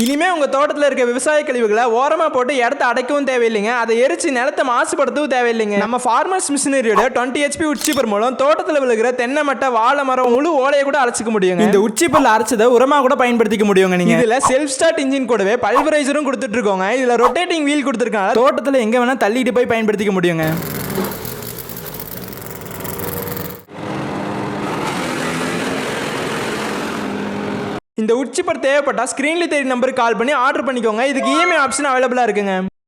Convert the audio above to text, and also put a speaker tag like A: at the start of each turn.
A: இனிமே உங்க தோட்டத்தில் இருக்க விவசாய கழிவுகளை ஓரமா போட்டு இடத்த அடைக்கவும் தேவையில்லைங்க. அதை எரிச்சு நிலத்தை மாசுபடுத்தவும் தேவையில்லைங்க. நம்ம ஃபார்மர்ஸ் மிஷினரியோட 20 HP உட்சிப்பர் மூலம் தோட்டத்தில் விழுகிற தென்னை மட்டை, வாழை மரம், முழு ஓலையை கூட அரைச்சிக்க முடியுங்க. இந்த உட்சிப்பர்ல அரைச்சதை உரமா கூட பயன்படுத்திக்க முடியுங்க. நீங்க இதுல செல்ஃப் ஸ்டார்ட் இன்ஜின் கூடவே பல்வரைசரும் கொடுத்துட்டு இருக்கோங்க. இதுல ரொட்டேட்டிங் வீல் கொடுத்துருக்காங்க. தோட்டத்தில் எங்க வேணா தள்ளிட்டு போய் பயன்படுத்திக்க முடியுங்க. இந்த உட்சிப்பர் தேவைப்பட்டா ஸ்கிரீன்ல தெரிய நம்பருக்கு கால் பண்ணி ஆர்டர் பண்ணிக்கோங்க. இதுக்கு இஎம்ஐ ஆப்ஷன் அவைலபிளா இருக்குங்க.